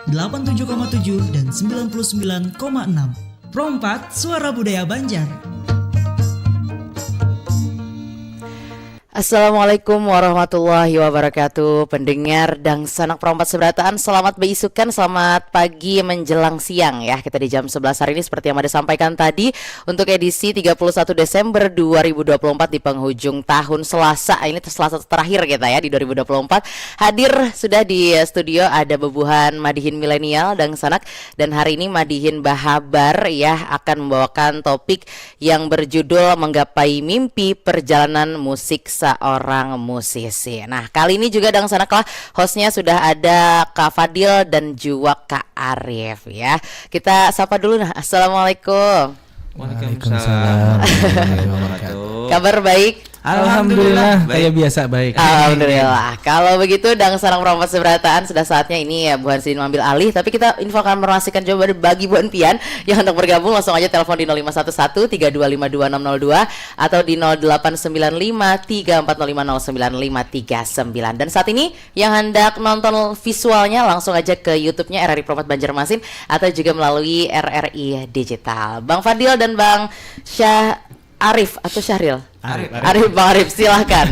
87,7 dan 99,6. Pro 4 Suara Budaya Banjar. Assalamualaikum warahmatullahi wabarakatuh. Pendengar dan sanak perompat seberataan, selamat beisukan, selamat pagi menjelang siang ya. Kita di jam 11 hari ini seperti yang ada sampaikan tadi, untuk edisi 31 Desember 2024 di penghujung tahun Selasa. Ini Selasa terakhir kita ya di 2024. Hadir sudah di studio ada Bebuhan Madihin Milenial dan Sanak, dan hari ini Madihin Bahabar ya akan membawakan topik yang berjudul Menggapai Mimpi Perjalanan Musik Seorang Musisi. Nah, kali ini juga Dang Sanaklah hostnya sudah ada Kak Fadil dan juga Kak Arif ya. Kita sapa dulu. Nah, Assalamualaikum. Waalaikumsalam. Kabar baik? Alhamdulillah, kayak biasa baik. Alhamdulillah. Kalau begitu Dang Sarang Perompat Seberataan, sudah saatnya ini ya Buhan Sidin mengambil alih. Tapi kita infokan merahasiakan jawaban bagi Buhan Pian yang untuk bergabung langsung aja telepon di 0511 3252 atau di 0895 340509539. Dan saat ini yang hendak nonton visualnya langsung aja ke YouTube-nya RRI Perompat Banjarmasin atau juga melalui RRI Digital. Bang Fadil dan Bang Arif atau Syahril? Arif, Bang Arif, silahkan.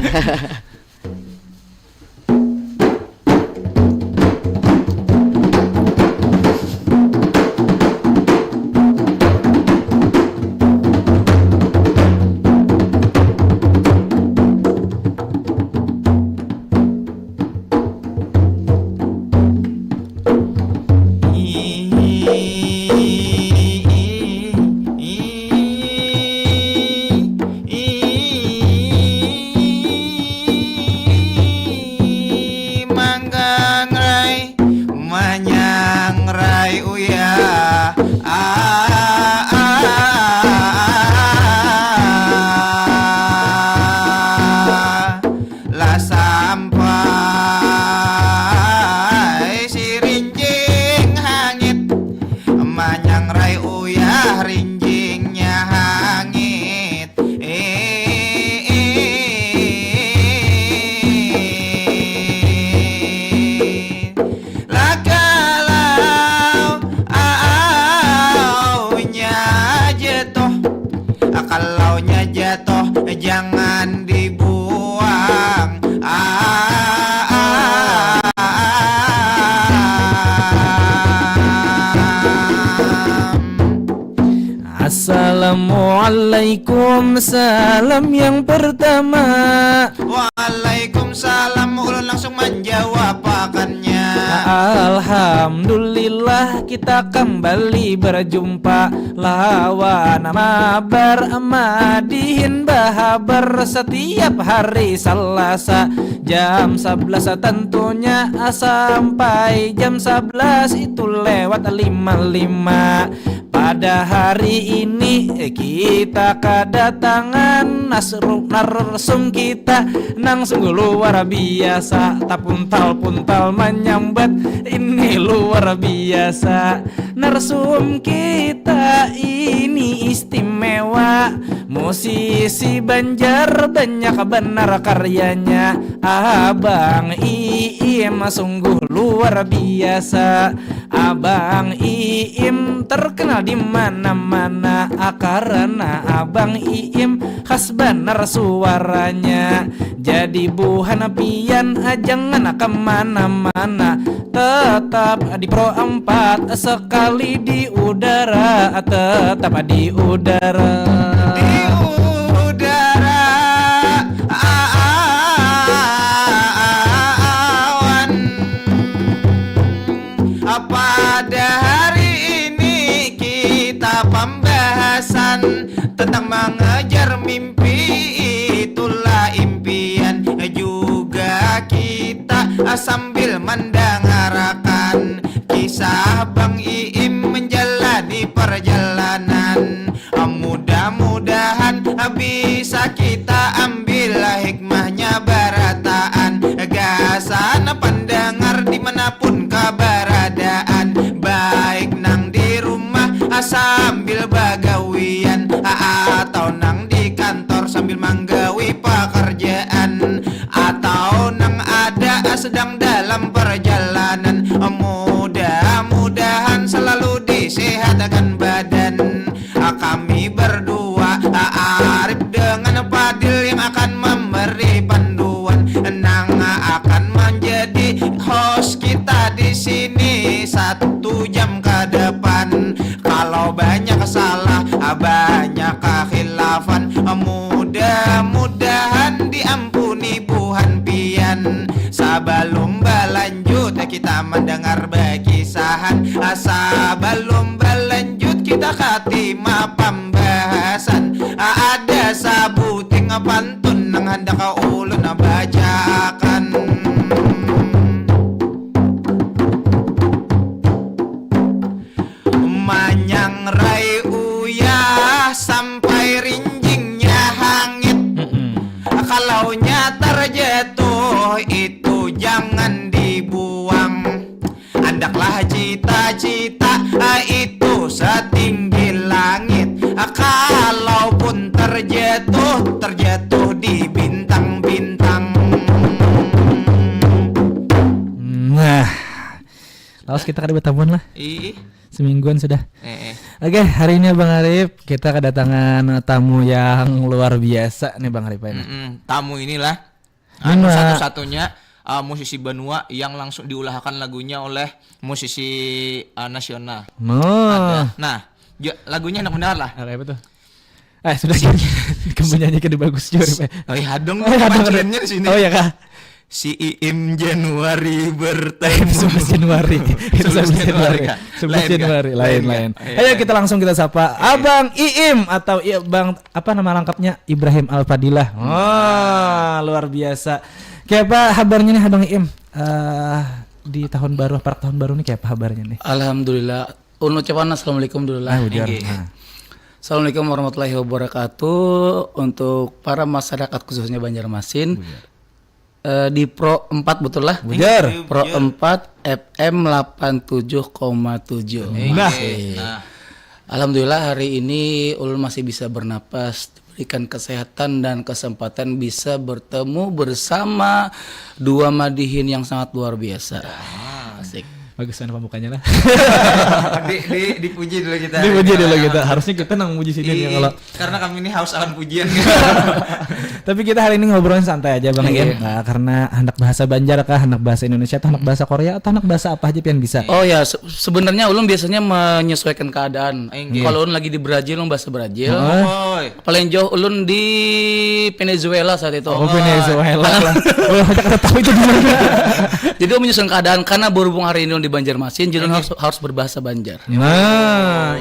Jangan dibuang. Assalamualaikum, salam yang pertama. Waalaikumsalam, ulun langsung menjawab akannya. Alhamdulillah kita kembali berjumpa. Lawan mabar Madihin Bahabar setiap hari Selasa jam 11 tentunya sampai jam 11 itu lewat 55. Pada hari ini kita kedatangan narsum kita nang sungguh luar biasa. Tak puntal-puntal menyambat, ini luar biasa. Narsum kita ini istimewa, musisi Banjar banyak benar karyanya. Abang Iim sungguh luar biasa. Abang Iim terkenal di mana-mana karena Abang Iim khas benar suaranya. Jadi Buhan Pian jangan kemana-mana, tetap di Pro 4 sekali di udara, tetap di udara. Di udara awan. Pada hari ini kita pembahasan tentang mengejar mimpi, itulah impian. Juga kita sambil mendengarkan kisah Bang Iim menjalani perjalanan. Mudah-mudahan bisa kita ambil hikmahnya barataan. Gasan pendengar dimanapun keberadaan, baik nang di rumah sambil bagawian atau nang di kantor sambil menggawi pekerjaan, atau nang ada sedang dalam perjalanan. sini 1 jam ke depan. Kalau banyak salah, banyak kekhilafan, mudah-mudahan diampuni Tuhan pian. Sebelum berlanjut kita mendengar berkisahan, sebelum berlanjut kita khatimah pembahasan. Ada sabuting pantun yang hendak ulun bacakan. Manyang rai uyah sampai rinjingnya hangit. Kalaunya terjatuh itu jangan dibuang. Andaklah cita-cita itu setinggi langit. Kalaupun terjatuh di bintang-bintang. Nah, laos kita kada bertamuan lah. Semingguan sudah. Oke, hari ini Bang Arif kita kedatangan tamu yang luar biasa nih Bang Arif ini. Tamu inilah satu-satunya musisi Banua yang langsung diulahkan lagunya oleh musisi nasional. Ada. Nah, lagunya enak benar lah. Apa tuh? Sudah kamu nyanyi ke bagus juga. Oh iya dong, pancingannya di sini. Oh iya kah? Si Iim Januari bertemu 11 Januari. Itu 11 Januari. 11 Januari lain. Ayo kita langsung kita sapa Abang Iim atau Bang apa nama lengkapnya Ibrahim Al-Fadilah. Luar biasa. Kayak apa kabarnya nih Abang Iim? Di tahun baru, tahun baru nih kayak apa kabarnya nih? Alhamdulillah. Ucapan assalamualaikum dulu lah. Assalamualaikum warahmatullahi wabarakatuh untuk para masyarakat khususnya Banjarmasin. Di Pro 4 betul lah. Bujar. Pro 4 FM 87,7. Nah. Alhamdulillah hari ini ulun masih bisa bernapas, diberikan kesehatan dan kesempatan bisa bertemu bersama dua madihin yang sangat luar biasa. Asik. Bagus kan pembukanya lah. Dipuji dulu kita. Dipuji dulu kita. Harusnya kita nang muji sini ya kalau. Karena kami ini haus akan pujian. Tapi kita hari ini ngobrolin santai aja Bang Iim. Nah, karena hendak bahasa Banjar kah, hendak bahasa Indonesia, atau hendak bahasa Korea, atau hendak bahasa apa aja pian bisa. Oh ya, sebenarnya ulun biasanya menyesuaikan keadaan. Kalau ulun lagi di Brazil, ulun bahasa Brazil. Paling jauh ulun di Venezuela saat itu. Oh, Venezuela lah. Oh, kita tahu itu di mana. Jadi ulun menyesuaikan keadaan karena berhubung hari ini ulun di Banjarmasin, jadi harus berbahasa Banjar. Nah,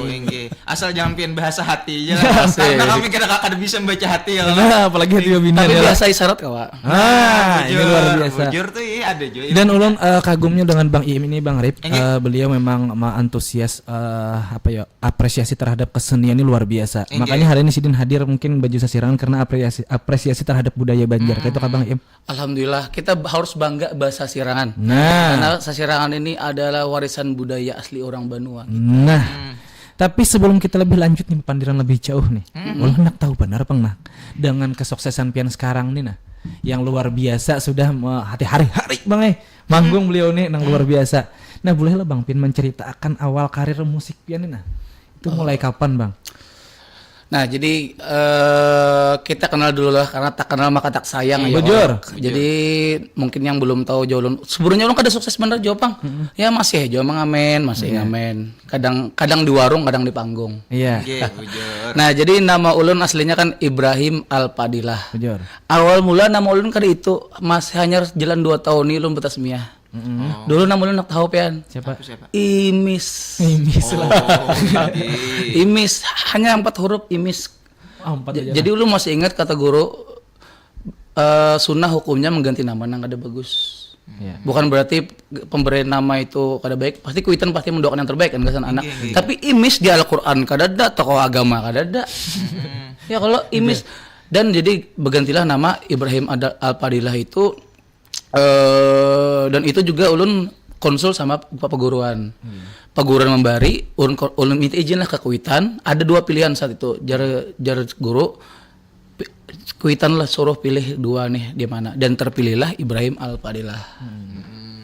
asal jangan pian bahasa hati aja lah. Karena kami kada bisa membaca hati ya. Nah, apalagi hati binian tapi ya. bahasa isyarat kawa. Ini luar biasa. Bujur tuh ada juga. Dan ulun kagumnya dengan Bang Iim ini Bang Rip. Beliau memang antusias apresiasi terhadap kesenian ini luar biasa. Makanya hari ini Sidin hadir mungkin baju sasirangan karena apresiasi terhadap budaya Banjar. Kayak itu kan Bang Iim. Alhamdulillah kita harus bangga bahasa Sasirangan. Nah, karena Sasirangan ini adalah warisan budaya asli orang Banua. Nah, tapi sebelum kita lebih lanjut nih pandiran lebih jauh nih, ulun hendak tahu benar Bang nah dengan kesuksesan pian sekarang nih nah yang luar biasa sudah hari-hari Bang manggung beliau nih yang luar biasa. Nah boleh lah Bang Pian menceritakan awal karir musik pian nih nah itu mulai kapan Bang? Nah jadi kita kenal dulu lah karena tak kenal maka tak sayang ya. Bujur. Jadi mungkin yang belum tahu Jolun sebenarnya ulun kada sukses bener Jopang. Ya masih aja ngamen, masih ngamen. Kadang di warung, kadang di panggung. Iya. Nah jadi nama ulun aslinya kan Ibrahim Al-Fadilah. Bujur. Awal mula nama ulun kada itu masih hanya jalan 2 tahun nih ulun betasmiah. Dulu nama ulun nak tahu pian. Siapa? Imis. Imis lah. Imis hanya 4 huruf Imis. 4 aja. Jadi lu masih ingat kata guru sunnah hukumnya mengganti nama nang kada bagus. Bukan berarti pemberian nama itu kada baik. Pasti kuitan pasti mendoakan yang terbaik kan kesan anak. Tapi Imis di Al-Qur'an kada ada, tokoh agama kada ada. Ya kalau Imis dan jadi bergantilah nama Ibrahim Al-Fadilah itu dan itu juga ulun konsul sama peguruan. Peguruan membari, ulun minta izin lah ke Kuitan. Ada 2 pilihan saat itu. Jar guru Kuitan lah suruh pilih 2 nih di mana dan terpilihlah Ibrahim Al-Fadilah.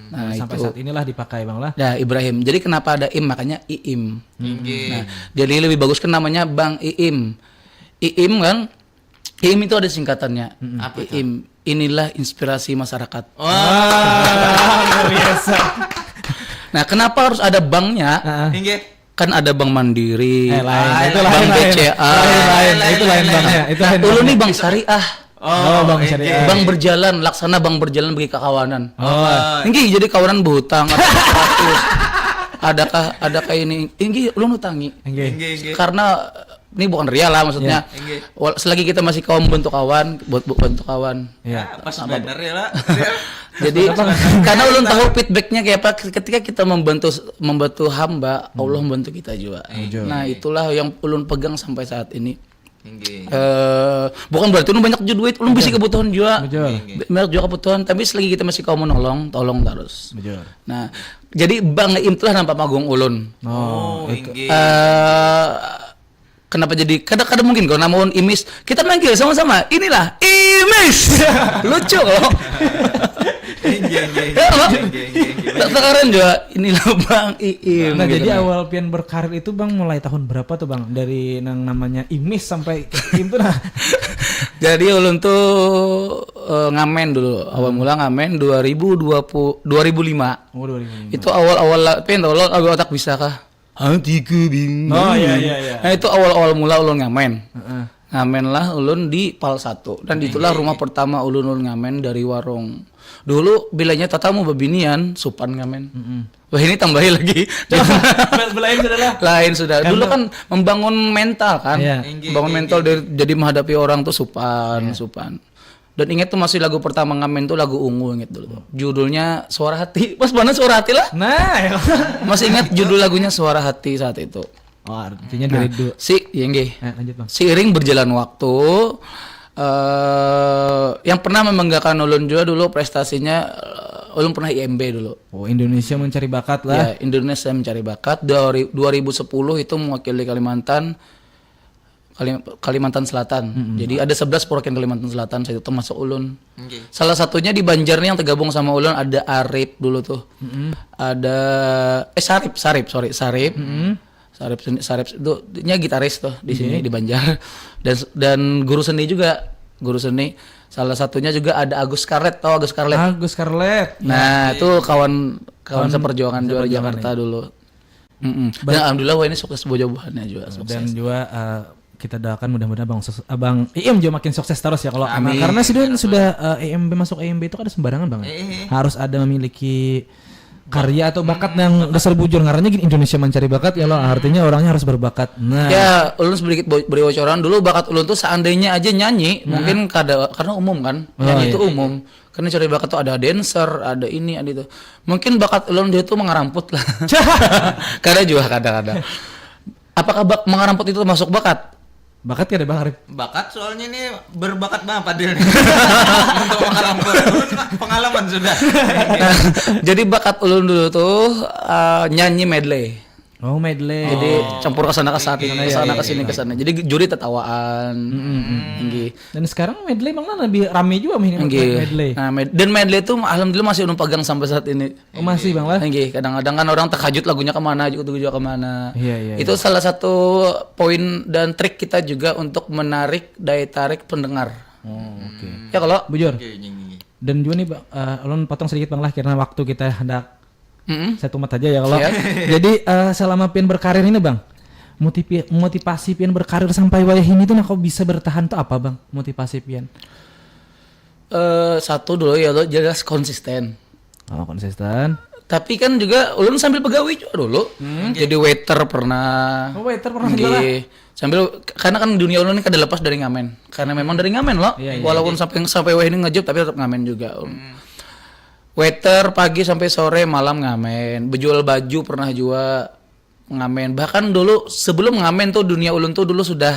Nah, sampai itu. saat inilah dipakai Bang lah. Nah, Ibrahim. Jadi kenapa ada Im makanya Iim. Nah, jadi lebih bagus kan namanya Bang Iim. Iim kan Iim itu ada singkatannya. Apa itu? Iim. Inilah inspirasi masyarakat. Luar biasa. Nah, kenapa harus ada banknya? Inggih. Kan ada Bank Mandiri, Itu Bank BCA, itu lain banknya. Itu lain. Ulun nih Bank Syariah. Bank syariah. Bank berjalan, laksana bank berjalan bagi kekawanan. Ini jadi kawanan berhutang atau ratus. Adakah ini? Ini ulun utangi. Karena ini bukan ria lah maksudnya. Selagi kita masih kaum bentuk kawan, bentuk kawan. Ya, pas bener ya lah. Jadi karena ulun tahu feedbacknya kayak apa ketika kita membantu hamba, Allah membantu kita juga. Nah, itulah yang ulun pegang sampai saat ini. Bukan berarti ulun banyak duit, ulun bisa kebutuhan juga. Banyak juga kebutuhan, tapi selagi kita masih kaum menolong, tolong terus. Nah, jadi bank itulah nampak magung ulun. Kenapa jadi kadang-kadang mungkin kalau namun Imis kita manggil sama-sama inilah Imis lucu loh. Sekarang juga inilah Bang Iim. Nah, gitu. jadi awal pian berkarir itu Bang mulai tahun berapa tuh Bang? Dari yang namanya Imis sampai Iim tuh nah. Jadi ulun tuh ngamen dulu. Awal mula ngamen 2005. Oh, 2005. Itu awal-awal pian tolong agak otak bisa kah? Hatiku bingung. Oh iya. Nah, itu awal-awal mula ulun ngamen. Ngamen lah ulun di Pal 1 dan itulah rumah pertama ulun ngamen dari warung. Dulu bilanya tatamu babinian supan ngamen. Wah, ini tambahin lagi. Lain sudah lah. Lain sudah. Dulu kan membangun mental kan. Membangun mental jadi menghadapi orang tuh supan. Dan ingat tuh masih lagu pertama ngamen tuh lagu Ungu, ingat dulu tuh. Judulnya Suara Hati. Pas mana Suara Hati lah. Nah, ya. Masih ingat judul lagunya Suara Hati saat itu. Oh, artinya dari dulu. Lanjut Bang. Seiring berjalan waktu, yang pernah membanggakan ulun juga dulu prestasinya, ulun pernah IMB dulu. Oh, Indonesia Mencari Bakat lah. Ya, Indonesia Mencari Bakat 2010 itu mewakili Kalimantan Selatan. Jadi ada 11 perwakilan Kalimantan Selatan, saya itu termasuk ulun. Salah satunya di Banjar nih yang tergabung sama ulun ada Arif dulu tuh. Ada Sarip. Sarip itu dia gitaris tuh di sini di Banjar. Dan guru seni juga. Guru seni. Salah satunya juga ada Agus Scarlett. Tahu Agus Scarlett? Agus Scarlett. Nah, itu kawan seperjuangan juara Jakarta dulu. Dan alhamdulillah wah ini sukses bojobohannya juga sukses. Dan juga kita doakan mudah-mudahan Abang IM juga makin sukses terus ya kalau karena sudah IMB masuk IMB itu kan ada sembarangan Bang. Harus ada memiliki karya atau bakat yang dasar bujur ngarannya gini Indonesia Mencari Bakat ya loh artinya orangnya harus berbakat. Nah, ya ulun sedikit beri bocoran dulu bakat ulun tuh seandainya aja nyanyi mungkin karena umum kan nyanyi itu umum karena cari bakat tuh ada dancer ada ini ada itu mungkin bakat ulun dia tuh mengaramput lah. Kadang juga kadang-kadang apakah mengaramput itu masuk bakat? Bakat ya deh Bang Arif? Bakat soalnya ini berbakat banget Padil nih. Untuk mengaramput pengalaman sudah. Jadi bakat ulun dulu tuh nyanyi medley. Oh, medley. Jadi campur kesana kesini kesana. Jadi juri tertawaan. Dan sekarang medley Bang lebih rame juga medley. Nah, dan medley itu alhamdulillah masih ulun pegang sampai saat ini. Oh, masih Bang lah. Kadang-kadang kan orang terkajut lagunya kemana juga kemana. Iya. Itu salah satu poin dan trik kita juga untuk menarik daya tarik pendengar. Oh, oke. Ya kalau bujur. Dan juga nih Bang, ulun potong sedikit Bang lah karena waktu kita hendak saya tumat aja ya kalau. Jadi selama pian berkarir ini Bang, motivasi pian berkarir sampai wayah ini tuh nah kau bisa bertahan tuh apa Bang? Motivasi pian? Satu dulu ya lo jelas konsisten. Oh, konsisten. Tapi kan juga ulun sambil pegawai juga dulu. Jadi waiter pernah. Oh, waiter pernah juga. Sambil karena kan dunia ulun ini kada lepas dari ngamen. Karena memang dari ngamen loh. Walaupun sampai wayah ini ngejob tapi tetap ngamen juga. Waiter pagi sampai sore malam ngamen, berjual baju pernah juga ngamen. Bahkan dulu sebelum ngamen tuh dunia ulun tuh dulu sudah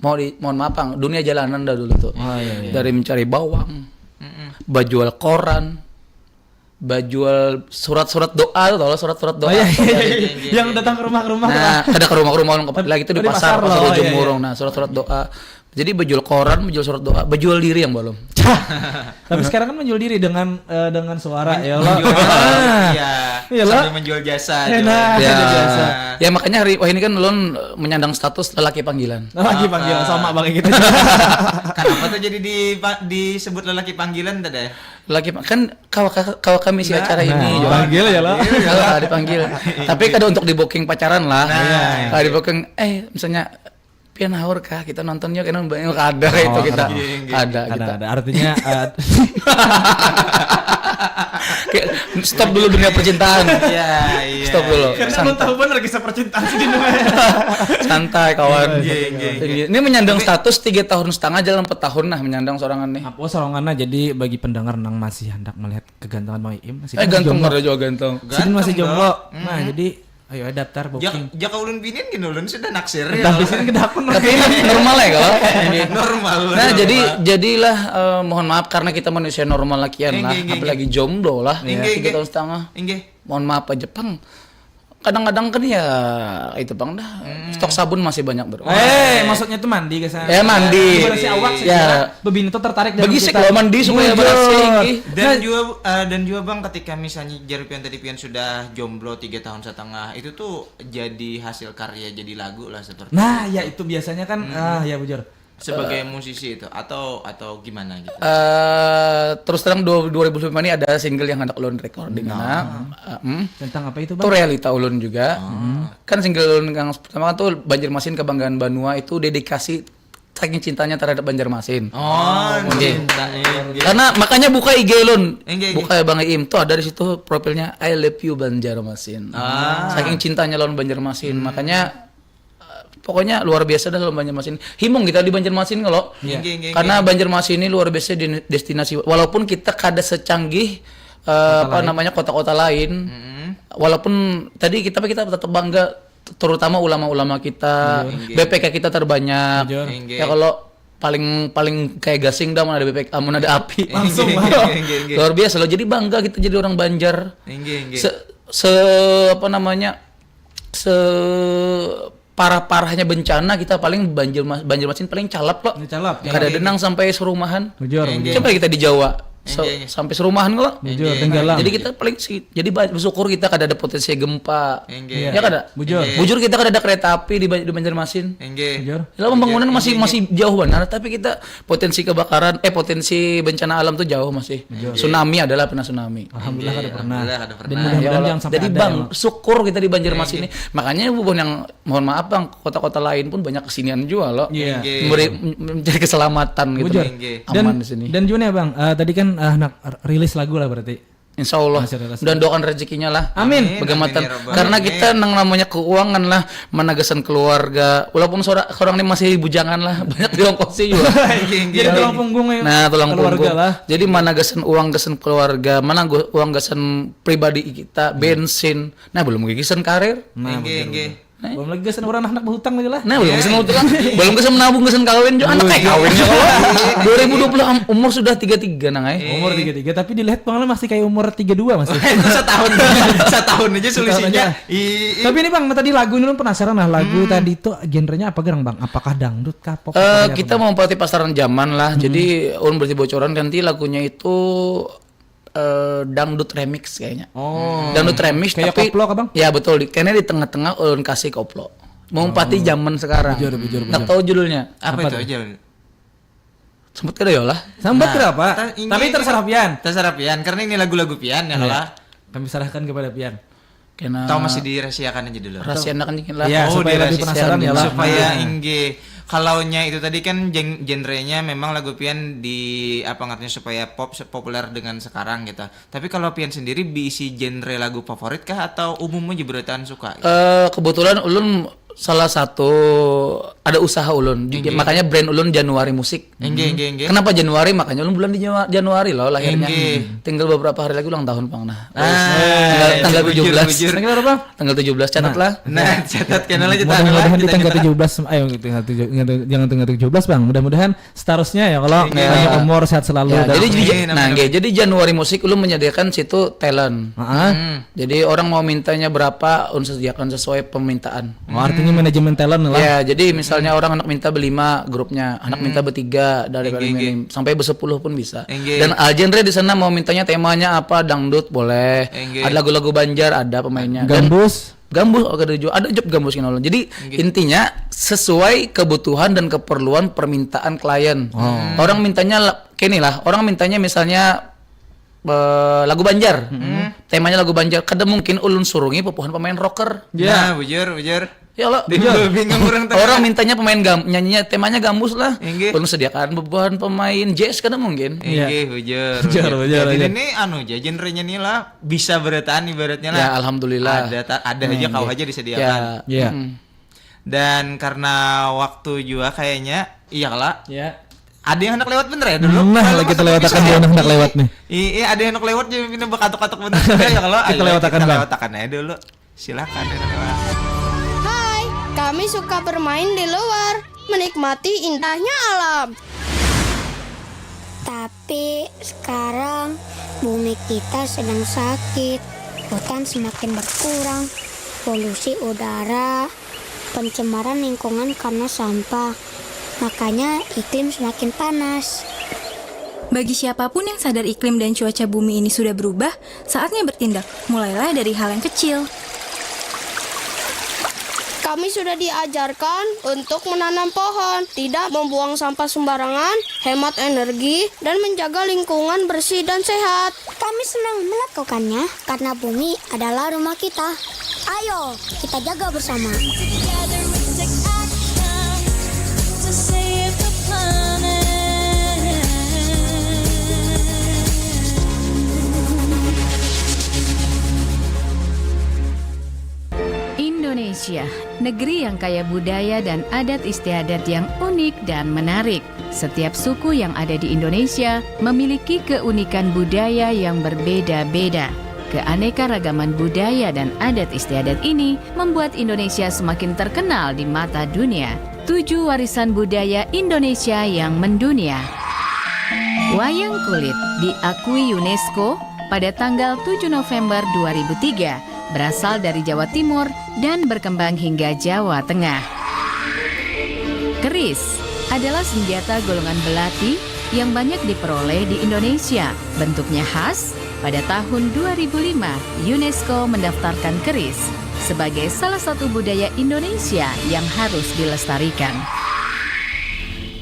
mohon maaf Bang, dunia jalanan dah dulu tuh. Dari mencari bawang, bajual koran, bajual surat-surat doa tuh, surat-surat doa. Yang datang ke rumah-rumah. Nah, ada ke rumah-rumah lagi itu di pasar ujung Murung. Nah, surat-surat doa. Jadi berjual koran, berjual surat doa, berjual diri yang belum. Tapi sekarang kan menjual diri dengan suara ya Allah. Iya. Sambil menjual jasa. Jasa. Ya makanya ini kan ulun menyandang status lelaki panggilan. Lelaki panggilan sama Bang kita. Kenapa tuh jadi disebut lelaki panggilan tadi? Lagi kan kalau kami si acara ini panggil ya lah. Kalau dipanggil. Tapi kada untuk di booking pacaran lah. Kalau di booking misalnya pian haur kah kita nontonnya kan banyak ada itu kita. Ada kita. Ada. Artinya stop dulu dunia percintaan. Iya. Stop dulu. karena belum tahu benar kisah percintaan sih Santai kawan. Iya. Ini menyandang status 3 tahun setengah jalan 4 tahun nah menyandang sorangan nih. Apa sorongannya jadi bagi pendengar nang masih hendak melihat kegantengan Mang Iim masih Ganteng jomblo. ada juga ganteng. Sidin masih jomblo. Nah, jadi ayo daftar booking. Jaka ulun binin gini ulun sudah naksir Dah di sini kedapun. Tapi ini normal ya kalau ini. normal. Nah, jadilah mohon maaf karena kita manusia normal lakian lah, apalagi jomblo lah. 3 tahun setengah. Mohon maaf aja, Pang. Kadang-kadang kan ya itu Bang dah. Stok sabun masih banyak, Bro. Maksudnya tuh mandi ke sana. Mandi. Bersih awak sih. Ya. Bebini tuh tertarik Bagi sih kalau mandi supaya bersih. Dan juga Bang ketika misalnya Jarupian tadi Pian sudah jomblo 3 tahun setengah itu tuh jadi hasil karya jadi lagu lah seperti Nah, ya itu biasanya kan ya bujur. sebagai musisi itu atau gimana gitu. Terus terang 2005 ini ada single yang hendak ulun recording Tentang apa itu, itu Bang? realita ulun juga. Kan single ulun yang pertama kan tuh Banjarmasin Kebanggaan Banua itu dedikasi saking cintanya terhadap Banjarmasin. Cinta. Karena makanya buka IG ulun. Engge. Buka Bang Iim tuh ada di situ profilnya I love you Banjarmasin. Saking cintanya lawan Banjarmasin. Makanya pokoknya luar biasa dah lawan Banjarmasin. Himung kita di Banjarmasin kalau. Karena Banjarmasin ini luar biasa di destinasi. Walaupun kita kada secanggih namanya kota-kota lain. Walaupun tadi kita tetap bangga terutama ulama-ulama kita, BPK kita terbanyak. Ya kalau paling kayak gasing dah mana ada BPK, mana ada api. Langsung luar biasa loh. Jadi bangga kita jadi orang Banjar. Parah-parahnya bencana kita paling Banjarmasin paling calap loh. Calap. Kada denang sampai serumahan. Bujur. Coba kita di Jawa. Sampai serumahan kalau. Bujur, tenggelam. Jadi kita paling jadi bersyukur kita kada ada potensi gempa. Ya kada. Bujur kita kada ada kereta api di Banjarmasin. Bujur. Dalam pembangunan masih jauh benar, tapi kita potensi kebakaran potensi bencana alam tuh jauh masih. Tsunami adalah pernah tsunami. Alhamdulillah kada pernah. Dan Ya mudah-mudahan Allah. jangan sampai Jadi ada Bang, ya, syukur kita di Banjarmasin ini. Makanya bukan yang mohon maaf Bang, kota-kota lain pun banyak kesinian juga loh. Mencari keselamatan gitu. Bujur. Aman di sini. Dan juga nih Bang, tadi kan nak rilis lagu lah berarti. Insya Allah. Dan doakan rezekinya lah. Amin. Bagaimana? Karena kita nang namanya keuangan lah, menagasan keluarga. Walaupun seorang ini masih bujangan lah, banyak diongkosi juga. Jadi tulang punggung ya. Nah, tulang keluarga punggung lah. Jadi mana gasan uang gasan keluarga, mana uang gasan pribadi kita, bensin. Nah, belum gasan karir. Nah, belum lagi gasan orang anak berhutang lagi lah. Nah, belum gasan utang. Belum gasan menabung, gasan kawin juga. Anak kayak kawinnya kalau 2020 umur sudah 33 nang Umur 33 tapi dilihat pengalaman masih kayak umur 32 masih. Setahun aja selisihnya. Tapi ini Bang, tadi lagu ini penasaran lah. Lagu tadi itu genrenya apa gerang Bang? Apakah dangdut kah pop? Kita mau memperhati pasaran zaman lah. Jadi ulun berarti bocoran nanti lagunya itu dangdut remix kayaknya. Dangdut remix kayak tapi koplo kah Bang? Ya betul, kayaknya di tengah-tengah ulun kasih koplo. Mau empati zaman sekarang. Bujur. Nggak tahu judulnya. Apa itu aja? Sempet kada ya lah. Sambat kenapa? Tapi terserah Pian. Terserah Pian karena ini lagu-lagu Pian ya lah. Kami serahkan kepada Pian. Kena Tahu masih dirahasiakan aja dulu. rahasiakan dikit lah. Iya, supaya lebih penasaran ya lah. Supaya ingge kalaunya itu tadi kan genrenya memang lagu Pian di apa ngatanya supaya populer dengan sekarang gitu. Tapi kalau Pian sendiri diisi genre lagu favorit kah atau umumnya jebretan suka? Kebetulan ulun salah satu ada usaha ulun. Makanya brand ulun Januari Musik. Engge. Kenapa Januari? Makanya ulun bulan di Januari loh lahirnya. Tinggal beberapa hari lagi ulang tahun Bang. Nah. Tanggal 17. Tanggal berapa? Tanggal 17 catatlah. Nah, catat channel aja Mudah-mudahan di tanggal 17. Ayo jangan tanggal 17 Bang. Mudah-mudahan seterusnya ya kalau banyak umur sehat selalu. Ya, jadi Januari Musik ulun menyediakan situ talent. Jadi orang mau mintanya berapa ulun sediakan sesuai permintaan. Artinya manajemen talent lah. Ya, jadi misalnya orang anak minta berlima grupnya, anak minta bertiga dari minim sampai bersepuluh pun bisa. Dan genre di sana mau mintanya temanya apa, dangdut boleh, ada lagu-lagu Banjar ada pemainnya. Gambus ada job gambus kan. Jadi intinya sesuai kebutuhan dan keperluan permintaan klien. Orang mintanya kini lah, orang mintanya misalnya lagu Banjar. Temanya lagu Banjar. Kada mungkin ulun surungi pepohan pemain rocker. Nah, bujur. Ya Allah, Bingung orang orang mintanya pemain nyanyinya temanya gambus lah. Inggih. Ulun sediakan beban pemain jazz kada mungkin. Inggih, bujur. Jadi ini genrenya nih lah bisa bertahan ibaratnya lah. Ya alhamdulillah. Ada aja kau aja disediakan. Ya. Dan karena waktu juga kayaknya iyalah. Ya. Ada yang hendak lewat bener ya dulu? Nah, lagi kita lewat akan dia hendak lewat nih. Iya, ada yang hendak lewat jadi pindah bekatok-katok bener ya kalau Kita lewat akan, Bang. lewat akan aja dulu. Silakan ya, lewat. Hai, kami suka bermain di luar, menikmati indahnya alam. Tapi sekarang bumi kita sedang sakit, hutan semakin berkurang, polusi udara, pencemaran lingkungan karena sampah. Makanya iklim semakin panas. Bagi siapapun yang sadar iklim dan cuaca bumi ini sudah berubah, saatnya bertindak. Mulailah dari hal yang kecil. Kami sudah diajarkan untuk menanam pohon, tidak membuang sampah sembarangan, hemat energi, dan menjaga lingkungan bersih dan sehat. Kami senang melakukannya karena bumi adalah rumah kita. Ayo, kita jaga bersama. Indonesia, negeri yang kaya budaya dan adat istiadat yang unik dan menarik. Setiap suku yang ada di Indonesia memiliki keunikan budaya yang berbeda-beda. Keanekaragaman budaya dan adat istiadat ini membuat Indonesia semakin terkenal di mata dunia. 7 warisan budaya Indonesia yang mendunia. Wayang kulit diakui UNESCO pada tanggal 7 November 2003. Berasal dari Jawa Timur dan berkembang hingga Jawa Tengah. Keris adalah senjata golongan belati yang banyak diperoleh di Indonesia. Bentuknya khas. Pada tahun 2005, UNESCO mendaftarkan keris sebagai salah satu budaya Indonesia yang harus dilestarikan.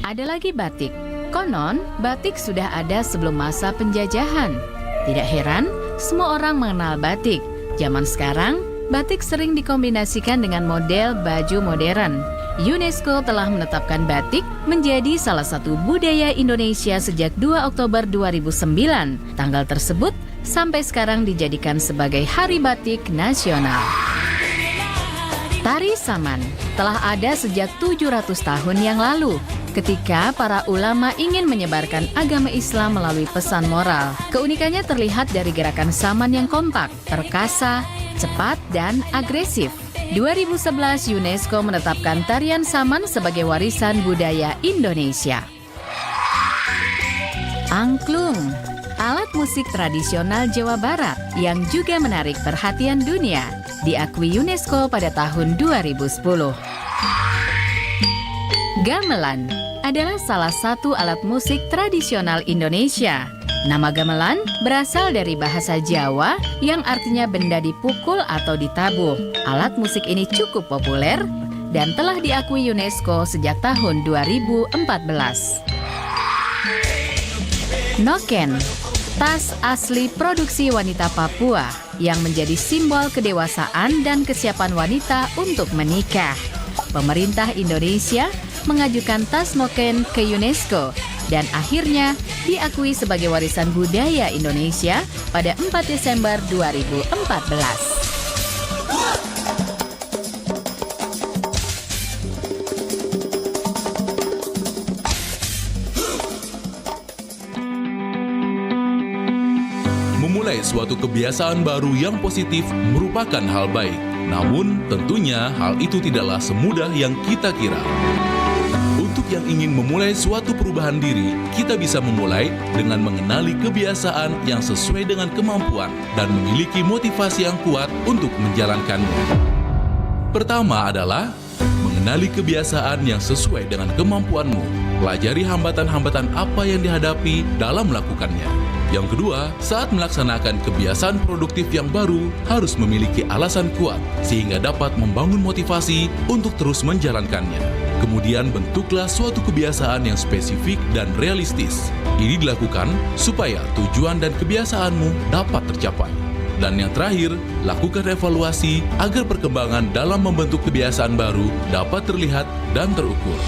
Ada lagi batik. Konon, batik sudah ada sebelum masa penjajahan. Tidak heran, semua orang mengenal batik. Zaman sekarang, batik sering dikombinasikan dengan model baju modern. UNESCO telah menetapkan batik menjadi salah satu budaya Indonesia sejak 2 Oktober 2009. Tanggal tersebut sampai sekarang dijadikan sebagai Hari Batik Nasional. Tari Saman telah ada sejak 700 tahun yang lalu. Ketika para ulama ingin menyebarkan agama Islam melalui pesan moral. Keunikannya terlihat dari gerakan saman yang kompak, perkasa, cepat, dan agresif. 2011 UNESCO menetapkan tarian saman sebagai warisan budaya Indonesia. Angklung, alat musik tradisional Jawa Barat yang juga menarik perhatian dunia, diakui UNESCO pada tahun 2010. Gamelan adalah salah satu alat musik tradisional Indonesia. Nama gamelan berasal dari bahasa Jawa yang artinya benda dipukul atau ditabuh. Alat musik ini cukup populer dan telah diakui UNESCO sejak tahun 2014. Noken, tas asli produksi wanita Papua yang menjadi simbol kedewasaan dan kesiapan wanita untuk menikah. Pemerintah Indonesia mengajukan tas Noken ke UNESCO dan akhirnya diakui sebagai warisan budaya Indonesia pada 4 Desember 2014. Memulai suatu kebiasaan baru yang positif merupakan hal baik. Namun, tentunya hal itu tidaklah semudah yang kita kira. Untuk yang ingin memulai suatu perubahan diri, kita bisa memulai dengan mengenali kebiasaan yang sesuai dengan kemampuan dan memiliki motivasi yang kuat untuk menjalankannya. Pertama adalah mengenali kebiasaan yang sesuai dengan kemampuanmu. Pelajari hambatan-hambatan apa yang dihadapi dalam melakukannya. Yang kedua, saat melaksanakan kebiasaan produktif yang baru, harus memiliki alasan kuat sehingga dapat membangun motivasi untuk terus menjalankannya. Kemudian bentuklah suatu kebiasaan yang spesifik dan realistis. Ini dilakukan supaya tujuan dan kebiasaanmu dapat tercapai. Dan yang terakhir, lakukan evaluasi agar perkembangan dalam membentuk kebiasaan baru dapat terlihat dan terukur.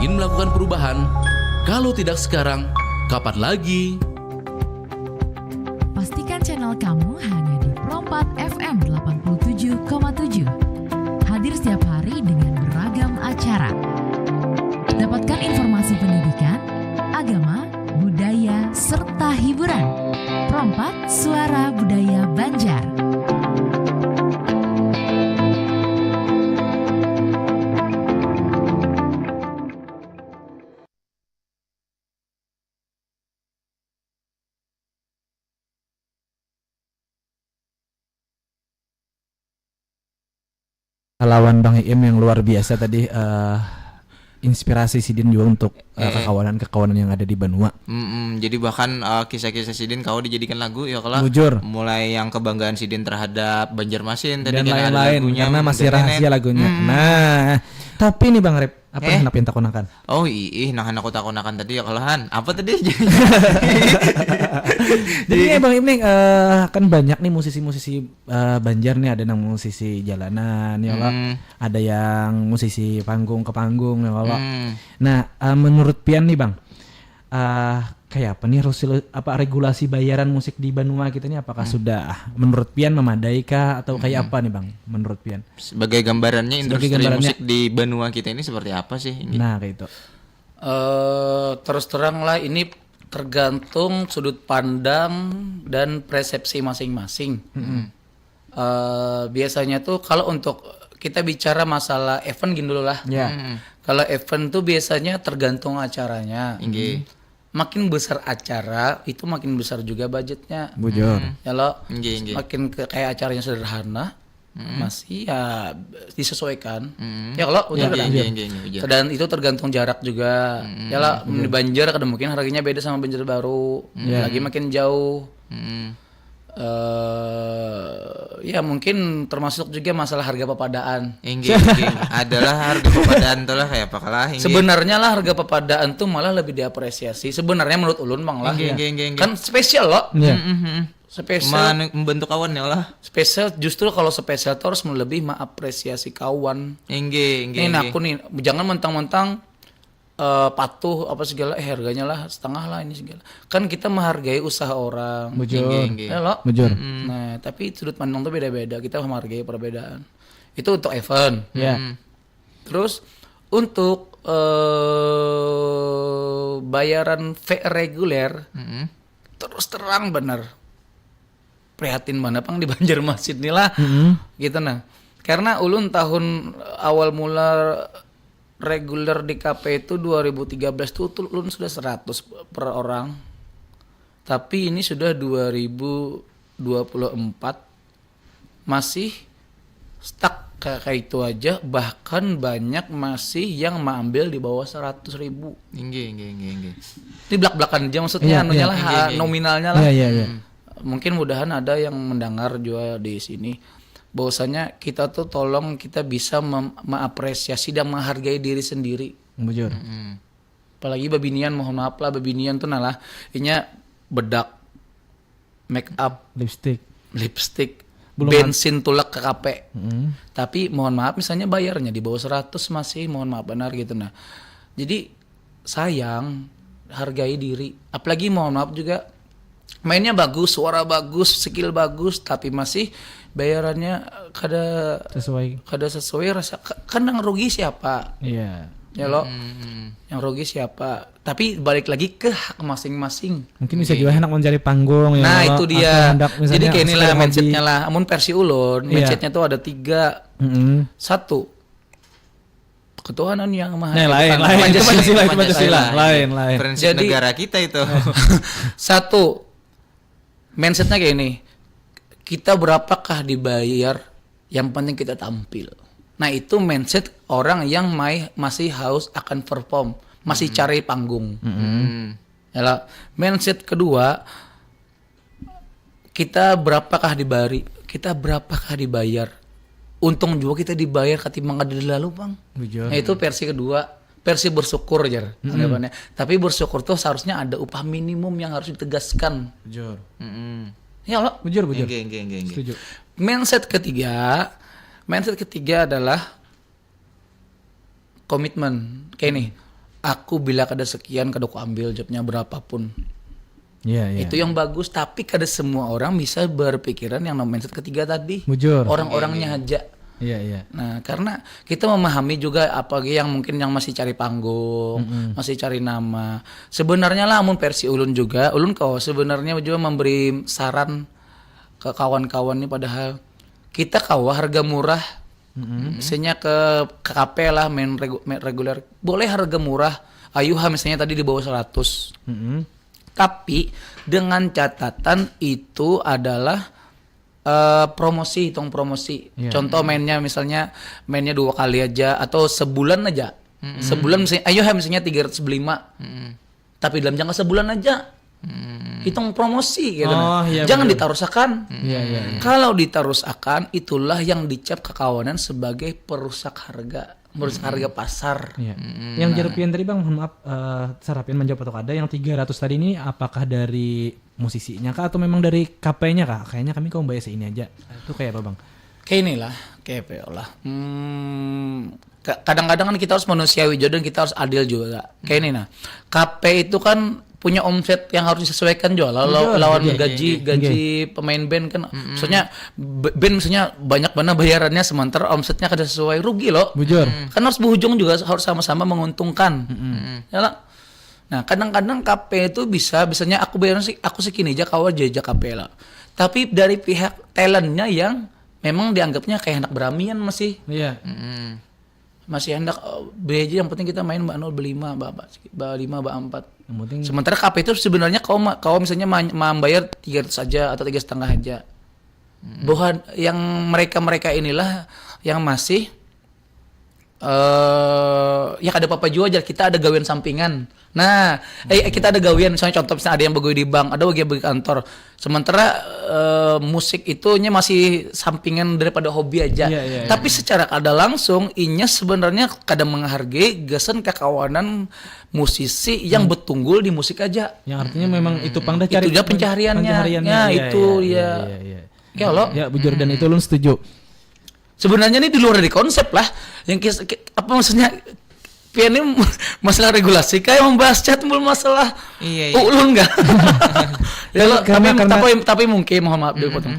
Ingin melakukan perubahan? Kalau tidak sekarang, kapan lagi? Pastikan channel kamu hanya di Pro4 FM 87,7. Hadir setiap hari dengan beragam acara. Dapatkan informasi pendidikan, agama, budaya, serta hiburan. Pro4 Suara Budaya Banjar. Lawan Bang Iim yang luar biasa tadi, inspirasi Sidin juga untuk kekawanan yang ada di Banua. Jadi bahkan kisah-kisah Sidin kau dijadikan lagu ya kalau Bujur. mulai yang kebanggaan Sidin terhadap Banjarmasin tadi Dan kan ada lain-lain lagunya karena masih Detenet. rahasia lagunya. Nah, tapi nih Bang Rep, apa yang hendak pinta konakan? Oh nah aku takonakan tadi ya kalahan. Apa tadi? Jadi nih Bang Im nih, kan banyak nih musisi-musisi Banjar nih, ada yang musisi jalanan ya Allah, ada yang musisi panggung ke panggung ya Allah. Nah, menurut Pian nih Bang, kayak apa nih regulasi bayaran musik di Banua kita nih, apakah sudah menurut Pian memadai kah atau kayak apa nih Bang menurut Pian? Sebagai gambarannya industri musik di Banua kita ini seperti apa sih ini? Nah, kayak itu. Terus terang lah, ini tergantung sudut pandang dan persepsi masing-masing. Biasanya tuh kalau untuk kita bicara masalah event gini dulu lah. Kalau event tuh biasanya tergantung acaranya. Makin besar acara itu makin besar juga budgetnya. Bujur. Kalau makin kayak acaranya sederhana, masih ya disesuaikan. Ya kalau udah dan itu tergantung jarak juga. Ya lah di Banjar kadang mungkin harganya beda sama Banjar Baru. Lagi makin jauh. Ya mungkin termasuk juga masalah harga pepadaan. Adalah harga pepadaan tuh lah kayak apa kalah. Sebenarnya lah harga pepadaan tuh malah lebih diapresiasi. Sebenarnya menurut ulun Bang lah. Kan spesial loh. Spesial membentuk kawan ya lah. Spesial justru kalau spesial tuh harus lebih mengapresiasi kawan. Ini aku nih jangan mentang-mentang patuh apa segala harganya lah setengah lah ini segala. Kan kita menghargai usaha orang. Bujur. Bujur. Nah, tapi sudut pandang tuh beda-beda. Kita menghargai perbedaan. Itu untuk event. Terus untuk bayaran fee reguler terus terang bener prihatin mana Pang di Banjarmasin nih lah. Gitu nah. Karena ulun tahun awal mula reguler di KP itu 2013 tuh ulun sudah 100 per orang. Tapi ini sudah 2024 masih stuck kayak itu aja, bahkan banyak masih yang mengambil di bawah 100.000. Ini belak-belakan aja maksudnya anunya lah nominalnya lah. Mungkin mudahan ada yang mendengar juga di sini. Bahwasanya kita tuh tolong kita bisa mengapresiasi dan menghargai diri sendiri. Bujur. Apalagi babinian, mohon maaf lah babinian tuh nalah inya bedak, make up, lipstick, bensin tulak ke KP. Tapi mohon maaf misalnya bayarnya di bawah 100 masih mohon maaf benar gitu nah. Jadi sayang, hargai diri. Apalagi mohon maaf juga mainnya bagus, suara bagus, skill bagus, tapi masih bayarannya kada sesuai rasa kan yang rugi siapa? Ya lo, yang rugi siapa? Tapi balik lagi ke hak masing-masing. Mungkin bisa juga enak mencari panggung. Nah ya, itu dia. Jadi kayak inilah mindsetnya lah. Amun versi ulun, mindsetnya tuh ada 3. 1, ketuhanan yang maha. Lain. Pancasila. Lain. Prinsip negara kita itu. 1, mindsetnya kayak ini. Kita berapakah dibayar? Yang penting kita tampil. Nah itu mindset orang yang masih haus akan perform, masih cari panggung. Yalah. Mindset kedua, kita berapakah dibayar? untung juga kita dibayar ketimbang ada lalu bang. Bujur. Nah itu versi kedua, versi bersyukur aja anggapannya. Tapi bersyukur tuh seharusnya ada upah minimum yang harus ditegaskan. Bujur. Ya Allah. Bujur. Nggih. Setuju. Mindset ketiga adalah komitmen. Kayak nih, aku bila kada sekian kada aku ambil jobnya berapapun. Iya. Itu yang bagus, tapi kada semua orang bisa berpikiran yang namanya mindset ketiga tadi. Bujur. Orang-orangnya aja. Iya. Nah, karena kita memahami juga apalagi yang mungkin yang masih cari panggung, masih cari nama. Sebenarnya lah mun versi ulun kau sebenarnya juga memberi saran ke kawan-kawan nih, padahal kita harga murah. Misalnya ke KKP lah main reguler boleh harga murah. Ayuha misalnya tadi di bawah 100. Tapi dengan catatan itu adalah promosi, hitung promosi. Contoh mainnya 2 kali aja atau sebulan aja. Sebulan misalnya 305. Tapi dalam jangka sebulan aja. Hitung promosi gitu. Jangan ditarusakan. Kalau ditarusakan itulah yang dicap kekawanan sebagai perusak harga pasar. Yang Jerpian tadi bang, mohon maaf, Sarapian menjawab atau ada yang 300 tadi ini apakah dari musisinya kah atau memang dari KP-nya kah? Kayaknya kami kau bayar ini aja. Itu kayak apa bang? Kayak inilah, kayak PO lah. Kadang-kadang kan kita harus manusiawi juga dan kita harus adil juga. Kayak ini nah, KP itu kan punya omset yang harus disesuaikan juga lawan gaji pemain band kan. Maksudnya band misalnya banyak mana bayarannya sementara omsetnya kada sesuai, rugi loh. Bujur. Kan harus berujung juga harus sama-sama menguntungkan. Ya. Nah, kadang-kadang KP itu bisanya aku bayar aku segini aja kau aja KP lah. Tapi dari pihak talentnya yang memang dianggapnya kayak anak beramian masih. Iya. Masih hendak aja yang penting kita main mbak 0 5 mbak 4. Yang penting Sementara KP itu sebenarnya kau misalnya membayar 300 aja atau 3,5 aja. Bahwa yang mereka inilah yang masih ya ada apa-apa juga aja, kita ada gawean sampingan. Nah, kita ada gawean misalnya contoh misalnya ada yang begawe di bank, ada yang begawe kantor. Sementara musik itunya masih sampingan daripada hobi aja. Tapi secara kada langsung inya sebenarnya kada menghargai gasan kekawanan musisi yang bertunggul di musik aja. yang artinya memang itu pangda cari itu dia pencahariannya. Ya, itu ya. Ya Allah. Ya bujur dan itu lu setuju. Sebenarnya ini di luar dari konsep lah. Yang apa maksudnya? Pian ini masalah regulasi kayak membahas chat mul masalah ulun enggak? Tapi mungkin mohon maaf dulu potong.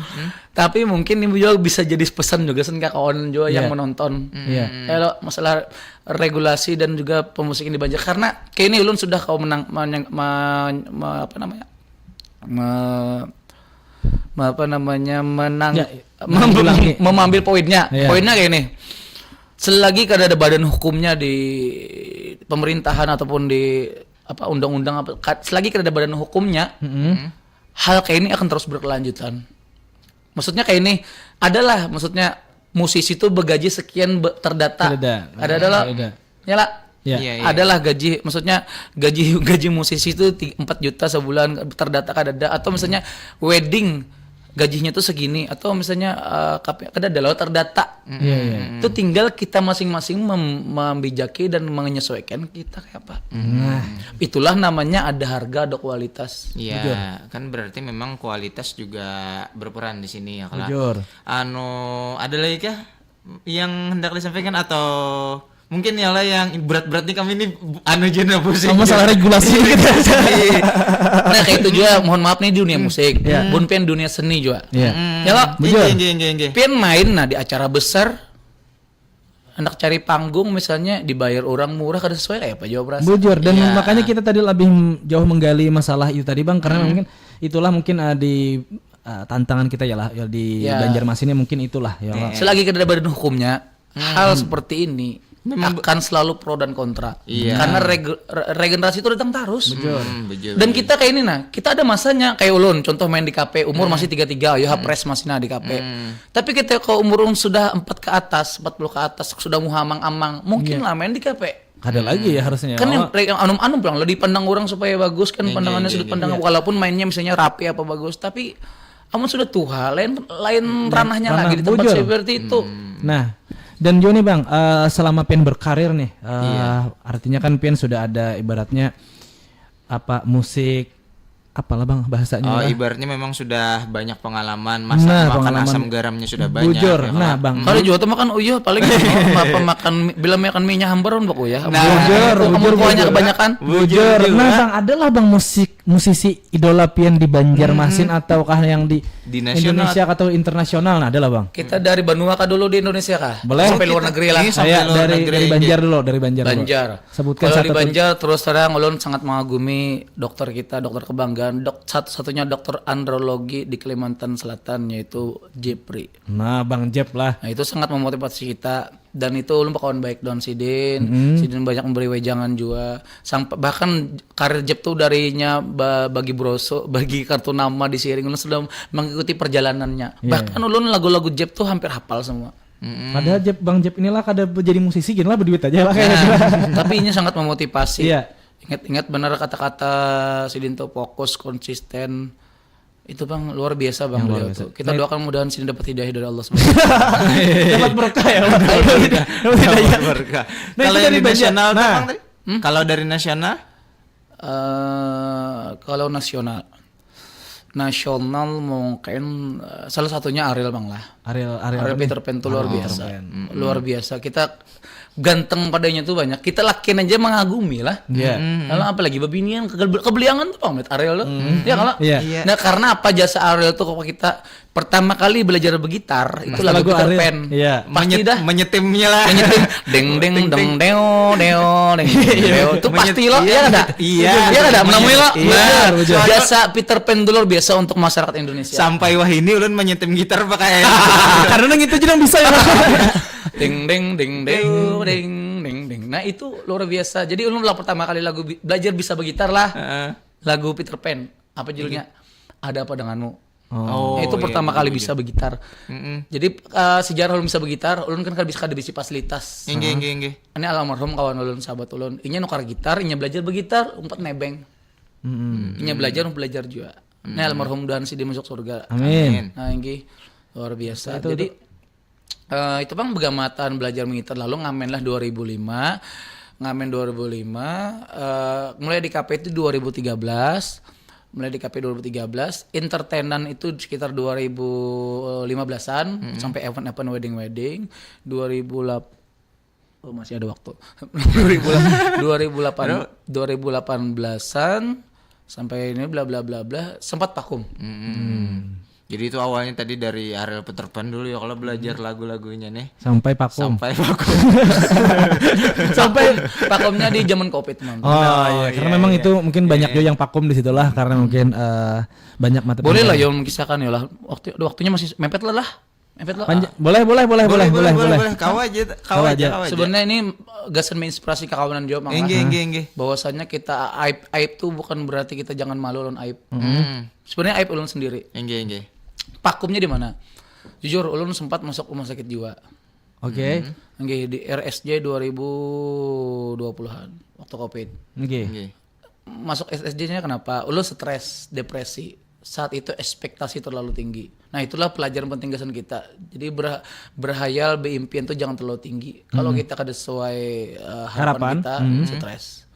Tapi mungkin ini juga bisa jadi pesan juga sen kawan juga yang menonton. Kalau masalah regulasi dan juga pemusik di Banjar karena kayak ini ulun sudah kau menang mengambil poinnya. Poinnya kayak ini. Selagi kada ada badan hukumnya di pemerintahan ataupun di undang-undang selagi kada ada badan hukumnya, hal kayak ini akan terus berkelanjutan. Maksudnya kayak ini adalah maksudnya musisi itu bergaji sekian terdata. Adalah adalah gaji, maksudnya gaji musisi itu 4 juta sebulan terdata kada, atau misalnya wedding gajinya tuh segini, atau misalnya kada ada lalu terdata. Itu tinggal kita masing-masing membijaki dan menyesuaikan kita kayak apa. Itulah namanya ada harga, ada kualitas. Iya, kan berarti memang kualitas juga berperan di sini ya kalau. Ada lagi kah yang hendak disampaikan atau mungkin ya lah yang berat-berat nih kami ini jenah pusing. Masalah regulasi gitu. Nah kayak itu juga mohon maaf nih di dunia musik. Bun pian dunia seni juga. Ya lah. Pian main di acara besar hendak cari panggung misalnya dibayar orang murah kada sesuai kayak apa jawab rasa. Bujur dan makanya kita tadi lebih jauh menggali masalah itu tadi Bang karena mungkin itulah mungkin di tantangan kita ya di Banjarmasin mungkin itulah ya. Selagi kada ada badan hukumnya hal seperti ini akan selalu pro dan kontra. Karena regenerasi itu datang terus. Dan kita kayak ini kita ada masanya kayak ulun contoh main di KP umur masih 33 ya pres masih di KP. Tapi kita kalau umur sudah 40 ke atas sudah muhamang-amang mungkin lah main di KP. Ada lagi ya harusnya. Kan yang anum-anum pulang lebih pandang orang supaya bagus kan pandangannya sudut pandang walaupun mainnya misalnya rapi apa bagus tapi amun sudah tua lain ranahnya lagi di tempat seperti itu. Nah, dan Joni Bang, selama Pian berkarir nih, artinya kan Pian sudah ada ibaratnya apa musik, apalah Bang bahasanya? Oh, ibaratnya memang sudah banyak pengalaman, makan pengalaman asam garamnya sudah banyak. bujur. Ya, Nah, Bang. Kalau juga tuh makan uyuh paling apa makan bila makan minyak hambaron Pak ya. Bujur, kebanyakan. Bujur. Nah, Bang, adalah Bang musisi idola Pian di Banjarmasin ataukah yang di nasional Indonesia atau internasional? Nah, adalah Bang. Kita dari Banua kah dulu di Indonesia kah? Boleh. Sampai luar negeri lah. Saya dari Banjar dulu, dari Banjar. Banjar. Sebutkan Kalau satu. di Banjar terus terang ulun sangat mengagumi dokter kita, dokter kebanggaan, satu-satunya dokter andrologi di Kalimantan Selatan yaitu Jepri. Nah, Bang Jep lah. Nah, itu sangat memotivasi kita dan itu ulun kawan baik Don Sidin. Sidin banyak memberi wejangan juga. Sampai bahkan karir Jep tuh darinya bagi broso, bagi kartu nama di Siring ulun sudah mengikuti perjalanannya. Bahkan ulun lagu-lagu Jep tuh hampir hafal semua. Padahal Bang Jep inilah kada jadi musisi gini lah berduit aja lah kayaknya. Tapi ini sangat memotivasi. Iya. Ingat benar kata-kata Sidin tuh fokus, konsisten. Itu Bang luar biasa Bang beliau tuh. Kita doakan mudahan Sidin dapat hidayah dari Allah Subhanahu wa taala. Dapat berkah ya. Dapat berkah. Kalau yang di nasional tuh, Bang, tadi? Kalau dari nasional? Kalau nasional mungkin salah satunya Ariel Bang lah. Ariel Peter Pan tuh luar biasa. Luar biasa. Kita ganteng padanya tuh banyak. Kita lakin aja mengagumi lah. Kalau apalagi babinian kebeliangan tuh Bang Ariel tuh. Ya kalau. Nah, karena apa jasa Ariel tuh kalau kita pertama kali belajar bergitar itu lagu Peter Pan. Pasti dah menyetimnya lah. Menyetim deng deng deng deo deo deng deo itu pasti lo ya ada. Iya ada menemui lo. Jasa Peter Pan dulu luar biasa untuk masyarakat Indonesia. Sampai wah ini ulun menyetim gitar pakai Karena gitu aja bisa ya. Ding ding ding deo ding ding ding. Nah itu luar biasa. Jadi ulun pertama kali belajar bisa bergitar lah. Lagu Peter Pan. Apa judulnya? Ada apa denganmu? Itu pertama kali bisa bergitar. Jadi sejarah ulun bisa bergitar, ulun kan kada bisa fasilitas. Nggih. Ini almarhum kawan ulun, sahabat ulun. Inya nukar gitar, inya belajar bergitar, umpat nebeng. Inya belajar juga. Ini almarhum mudahan dia masuk surga. Amin. Nah, ini luar biasa. Jadi itu Bang begamatan belajar mengitar lalu ngamen lah 2005. Mulai di KP itu 2013. Entertainan itu sekitar 2015-an sampai event wedding 2008 masih ada waktu 2018-an sampai ini bla bla bla bla sempat vakum. Jadi itu awalnya tadi dari Ariel Peter Pan dulu ya kalau belajar lagu-lagunya nih. Sampai vakum. Sampai vakumnya di zaman Covid man. Karena memang itu mungkin banyak juga yang vakum di situlah karena mungkin banyak materi. Boleh lah yang kisahkan ya lah. Waktunya masih mepet lah. Boleh. Kau aja. Sebenarnya ini gasan menginspirasi kekawanan jawab Mang. Enggak. Bahwasanya kita aib tuh bukan berarti kita jangan malu lawan aib. Sebenarnya aib ulun sendiri. Enggak. Vakumnya di mana? Jujur ulun sempat masuk rumah sakit jiwa. Oke. Di RSJ 2020-an waktu Covid. Oke. Masuk RSJ-nya kenapa? Ulun stres, depresi. Saat itu ekspektasi terlalu tinggi. Nah, itulah pelajaran penting kesan kita. Jadi berhayal, beimpian itu jangan terlalu tinggi. Kalau kita kada sesuai harapan kita, stres.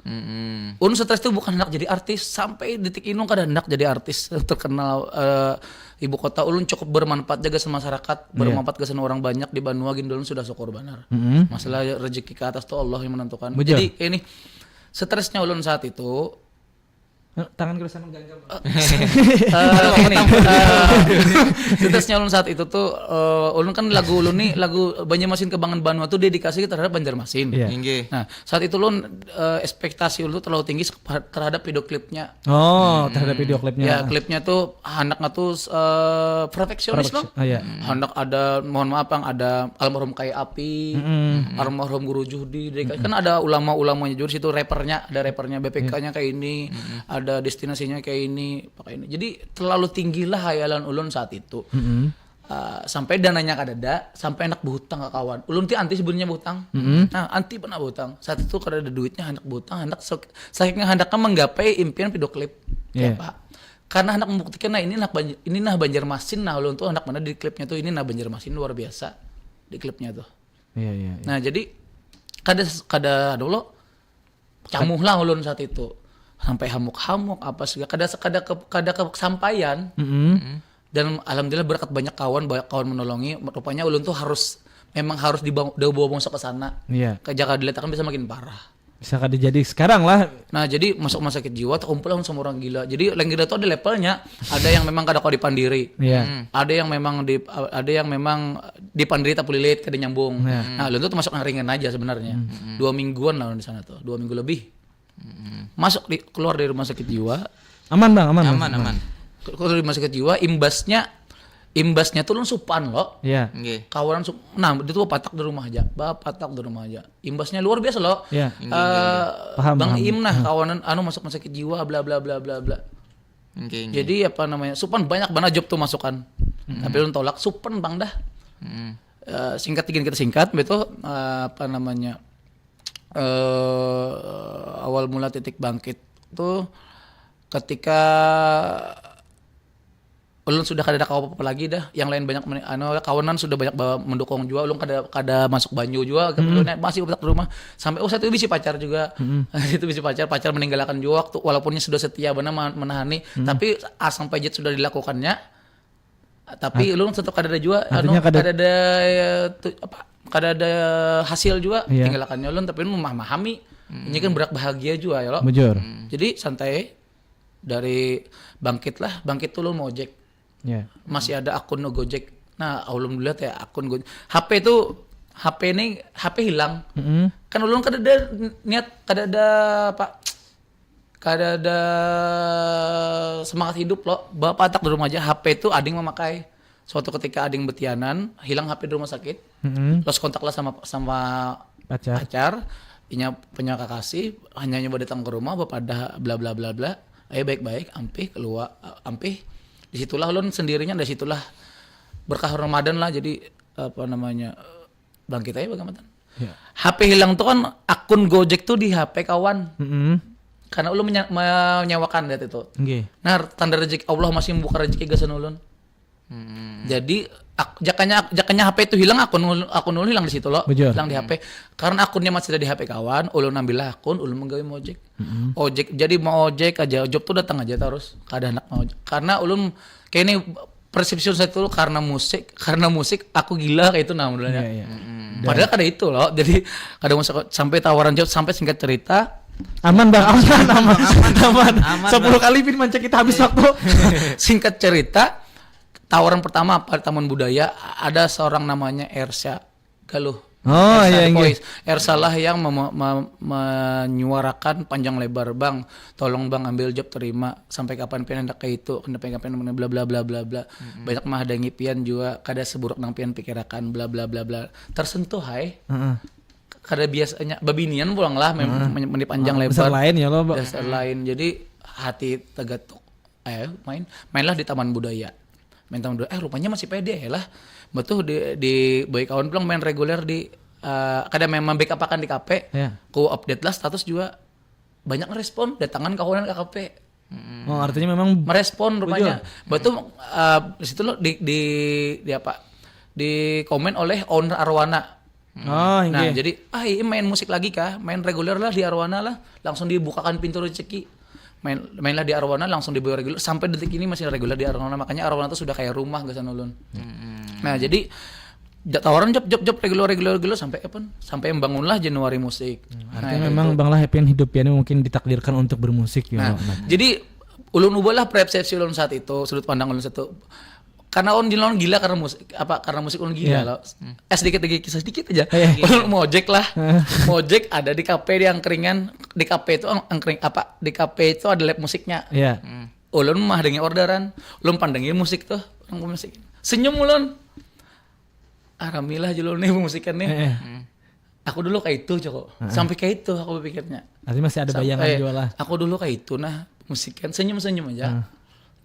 Ulun stres itu bukan hendak jadi artis. Sampai detik ini kada hendak jadi artis terkenal ibu kota. Ulun cukup bermanfaat jaga sama masyarakat, bermanfaat ke orang banyak di Banua gini ulun sudah syukur benar. Masalah rezeki ke atas tuh Allah yang menentukan. Jadi ini stresnya ulun saat itu tangan kiri sama ganggal. Stresnya ulun saat itu tuh ulun kan lagu Banjarmasin Kebangan Banua tuh dedikasi terhadap Banjarmasin. Nah, saat itu ulun ekspektasi ulun terlalu tinggi terhadap video klipnya. Terhadap video klipnya. Ya, klipnya tuh handaknya tuh perfeksionis Bang. Handak ada mohon maaf Bang, ada almarhum Kai Api, almarhum Guru Juhdi, kan ada ulama-ulamanya juga situ, ada rappernya BPK-nya kayak ini, ada destinasinya kayak ini, pakai ini. Jadi terlalu tinggilah hayalan ulun saat itu. Sampai dananya kadada, sampai anak berhutang ke kawan. Ulun ti anti sebenarnya berhutang. Nah, anti pernah berhutang. Saat itu kada ada duitnya hendak berhutang, saking hendaknya menggapai impian video klip. Ya, Pak. Karena hendak membuktikan ini nah Banjarmasin, nah ulun tuh hendak mana di klipnya tuh ini nah Banjarmasin luar biasa. di klipnya tuh. Iya, iya. Nah jadi kada dulu camuh lah ulun saat itu sampai hamuk-hamuk apa sih kada kesampaian. Dan alhamdulillah berkat banyak kawan menolongi, rupanya ulun tuh memang harus dibawa bangsa ke sana. Iya. Jaga dilihat kan bisa makin parah. Bisa kada jadi sekarang lah. Nah jadi masuk rumah sakit jiwa terkumpul lah sama orang gila. Jadi orang gila tuh ada levelnya. Ada yang memang kada kau dipandiri. Iya. Ada yang memang dipandiri tapi lilit kada nyambung. Nah lu tuh masuk yang ringan aja sebenarnya. 2 mingguan lah di sana tuh, 2 minggu lebih. Keluar dari rumah sakit jiwa. Aman bang, aman. Keluar dari rumah sakit jiwa, imbasnya tuh lu supan loh. Iya. Nggih. Kawanan nah itu patak di rumah aja. Imbasnya luar biasa loh. Iya. Bang paham. Im nah kawanan masuk rumah sakit jiwa bla bla bla bla bla. Nggih. Jadi apa namanya? Supan banyak banget job tuh masukan. Tapi lu tolak supan bang dah. Singkat kita singkat betul apa namanya? Awal mula titik bangkit tuh ketika ulun sudah kada ada apa-apa lagi dah. Yang lain banyak kawanan sudah banyak mendukung juga. Ulun kada masuk banyu juga. Masih utak di rumah. Sampai saya tuh bisa pacar juga. Itu bisa pacar meninggalkan juga waktu walaupun sudah setia benar menahani. Tapi sampai jet sudah dilakukannya. Tapi ulun tetap kada ada juga. Kada ada hasil juga. Tinggalkannya ulun tapi ulun memahami. Ini kan berak bahagia juga ya loh. Bujur. Jadi santai dari bangkit tuh ulun mau ojek. Yeah. Masih ada akun Gojek. Nah, alhamdulillah ya akun Gojek. HP hilang. Kan ulun kada ada niat, kada ada semangat hidup loh. Bapak tak di rumah aja. HP itu ading memakai. Suatu ketika ading betianan, hilang HP di rumah sakit. Lost kontak lah sama pacar. Inya punya kakasih, hanya nyoba datang ke rumah, bapak ada bla bla bla bla. Ayo baik-baik, ampih. Disitulah ulun sendirinya, dari situlah berkah Ramadan lah. Jadi apa namanya bangkit aja bagaimana? Yeah. HP hilang tuh kan akun Gojek tuh di HP kawan. Karena ulun menyewakan data itu. Okay. Nah tanda rezeki Allah masih membuka rezeki gasan ulun. Jadi jakanya HP itu hilang, akun ulun hilang di situ loh. Hilang di HP. Karena akunnya masih ada di HP kawan, ulun ambil akun, ulun menggawe ojek. Ojek, jadi mau ojek aja, job tuh datang aja terus. Kada anak mau ojek. Karena ulun kayak ini persepsi saya tuh karena musik aku gila kayak itu namanya. Padahal kada itu loh. Jadi kada masuk sampai tawaran job, sampai singkat cerita aman. 10 kali pin mancak kita habis waktu. Singkat cerita tawaran pertama pada Taman Budaya ada seorang namanya Ersha Galuh. Oh iya. Ersha lah yang menyuarakan panjang lebar, bang, tolong bang ambil job terima sampai kapan pian hendak kayak itu, sampai kapan bla bla bla bla bla. Banyak mah ada pian juga kada seburuk nang pian pikirakan bla bla bla bla. Tersentuh hai. Kada biasanya babinian pulang lah panjang lebar. Besar lain ya lo. Besar lain. Jadi hati tegatuk. Mainlah di Taman Budaya. Rupanya masih pede ya lah. Betul di baik kawan bilang main reguler di kadang memang backup akan di KP. Ku update lah status juga banyak respon datangan kawanan ke KP. Oh artinya memang merespon rupanya. Betul di situ lo di komen oleh owner Arwana. Oh, nah jadi ini main musik lagi kah? Main reguler lah di Arwana lah. Langsung dibukakan pintu rezeki. Mainlah di Arwana langsung dibawa reguler sampai detik ini masih reguler di Arwana, makanya Arwana itu sudah kayak rumah gasan ulun. Nah jadi tawaran job reguler sampai membangunlah Januari Musik. Artinya memang bang lah happy hidup ya mungkin ditakdirkan untuk bermusik ya. Jadi ulun ubahlah persepsi ulun saat itu, sudut pandang ulun satu. Karena ulun gila karena musik ulun gila loh. Sedikit aja. Ulun mau ojek lah. Mau ojek ada di kafe yang keringan. Di kafe itu di kafe itu ada lab musiknya. Ulun mah dengi orderan. Ulun pandangin musik tuh, orang musik. Senyum ulun. Alhamdulillah julun nih musikan nih. Aku dulu kayak itu Joko. Sampai kayak itu aku pikirnya. Artinya masih ada bayangan juga lah. Aku dulu kayak itu musikan senyum aja.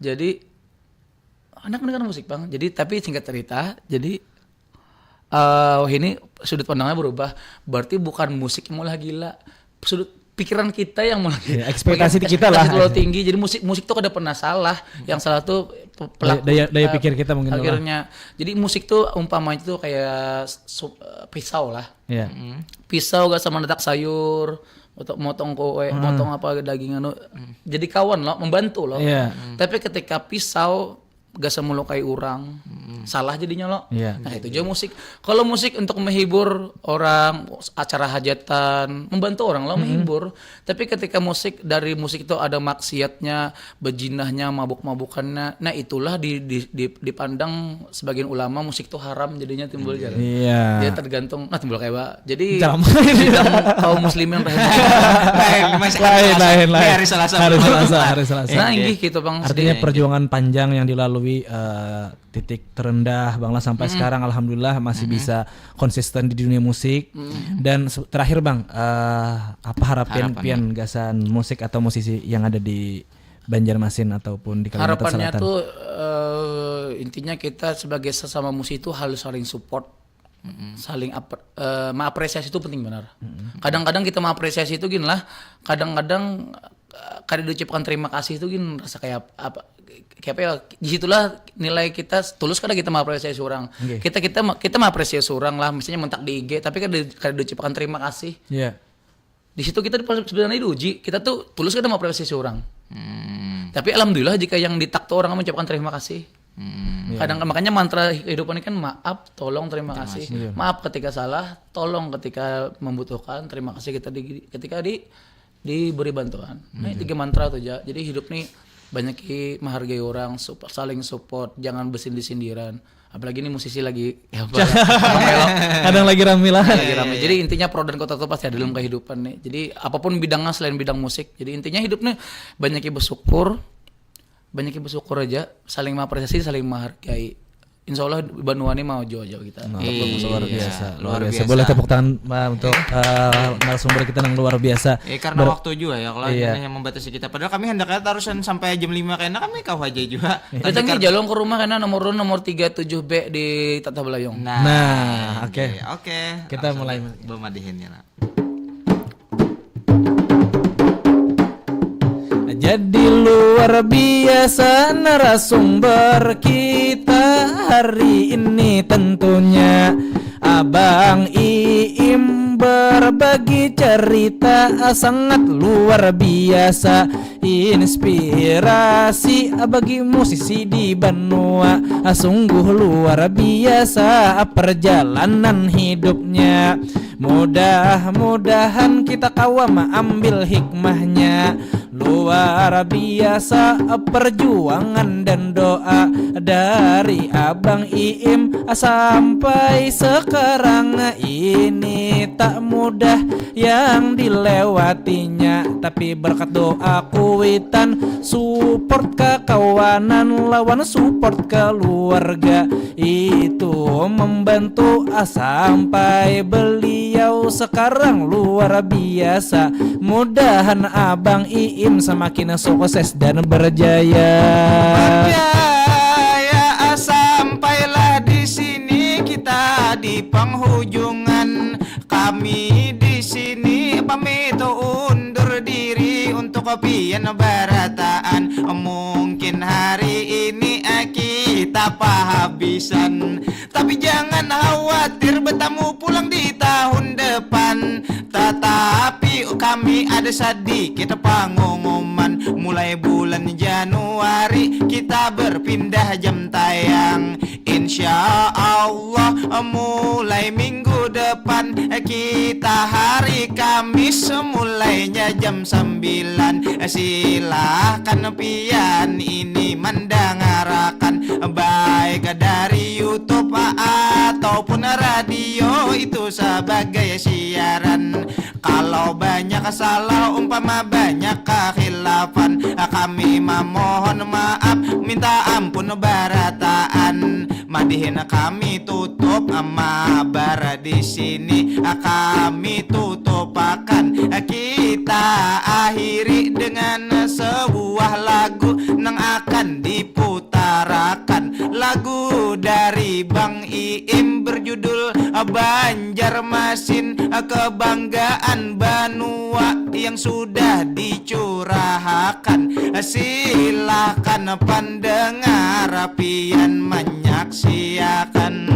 Jadi anak mendengar musik bang. Jadi tapi singkat cerita, jadi ini sudut pandangnya berubah. Berarti bukan musik yang malah gila. pikiran kita yang mulai ekspektasi kita lah. terlalu tinggi. Jadi musik tuh kada pernah salah. Yang salah tuh pelaku daya pikir kita mungkin akhirnya. Jadi musik tuh umpamanya tuh kayak pisau lah. Iya. Pisau gak sama letak sayur, motong kowe, motong apa daging jadi kawan loh, membantu loh. Tapi ketika pisau gak melukai orang, salah jadinya loh. Nah itu juga musik. Kalau musik untuk menghibur orang, acara hajatan, membantu orang loh menghibur. Tapi ketika dari musik itu ada maksiatnya, bejinahnya, mabuk-mabukannya, nah itulah dipandang sebagian ulama musik itu haram jadinya timbul jalan. Dia tergantung, timbul kayak apa. Jadi kaum muslimin lain. Hari Selasa. Nah ini gitu bang. Artinya perjuangan panjang yang dilalui titik terendah Bang lah sampai sekarang alhamdulillah masih bisa konsisten di dunia musik. Dan terakhir Bang, apa harapan pian gasan musik atau musisi yang ada di Banjarmasin ataupun di Kalimantan Selatan? Harapannya tuh intinya kita sebagai sesama musisi itu harus saling support, saling mengapresiasi itu penting benar. Kadang-kadang kita mengapresiasi itu gini lah, kadang-kadang kada diucapkan terima kasih itu gini rasa kayak apa ya, disitulah nilai kita tulus kada kita mengapresiasi orang. Kita mengapresiasi orang lah, misalnya mentak di IG tapi kada diucapkan terima kasih. Di situ kita sebenarnya diuji, kita tuh tulus kada mengapresiasi orang. Tapi alhamdulillah jika yang ditakto orang mengucapkan terima kasih. Kadang makanya mantra kehidupan ini kan maaf, tolong, terima kasih. Maaf ketika salah, tolong ketika membutuhkan, terima kasih ketika diberi bantuan. Nah, 3 mantra tuh aja. Jadi hidup nih banyak menghargai orang, saling support, jangan bersindir-sindiran. Apalagi ini musisi lagi kadang lagi rame lah. Jadi intinya pro dan kontra itu pasti ada dalam kehidupan nih. Jadi apapun bidangnya selain bidang musik. Jadi intinya hidup nih banyak bersyukur aja, saling mengapresiasi, saling menghargai. Insya Allah Banua ini mau jauh-jauh kita. Luar biasa. Boleh tepuk tangan untuk narasumber kita yang luar biasa. Karena waktu juga ya kalau yang membatasi kita. Padahal kami hendaknya tarusan sampai jam 5 karena kami kau aja juga. Kita nih jalan ke rumah karena nomor 37B di Tata Belayong. Nah, oke. Kita mulai memadihin ya. Jadi luar biasa narasumber kita hari ini tentunya Abang Iim berbagi cerita sangat luar biasa, inspirasi bagi musisi di Banua. Sungguh luar biasa perjalanan hidupnya. Mudah-mudahan kita kawam ambil hikmahnya. Luar biasa perjuangan dan doa dari Abang Iim sampai sekarang. Ini tak mudah yang dilewatinya, tapi berkat doa kuitan, support kekawanan, lawan support keluarga, itu membantu sampai beliau sekarang luar biasa. Mudahan Abang Iim semakin sukses dan berjaya. Sampailah di sini kita di penghujungan. Kami di sini pamit undur diri untuk pian barataan. Mungkin hari ini kita pahabisan, tapi jangan khawatir bertamu pulang di tahun depan. Tetapi kami ada sedikit pengumuman. Mulai bulan Januari kita berpindah jam tayang. Insya Allah mulai minggu depan kita hari Kamis mulainya jam 9. Silahkan pian ini mendengarakan baik dari YouTube ataupun radio itu sebagai siaran. Kalau banyak salah umpama banyak kekhilafan, kami memohon maaf, minta ampun barataan. Madihin kami tutup mabar di sini, kami tutup akan kita akhiri dengan sebuah lagu yang akan diputarakan. Lagu dari Bang Iim berjudul Banjarmasin, kebanggaan Banua yang sudah dicurahkan. Silakan pendengar pian menyaksikan.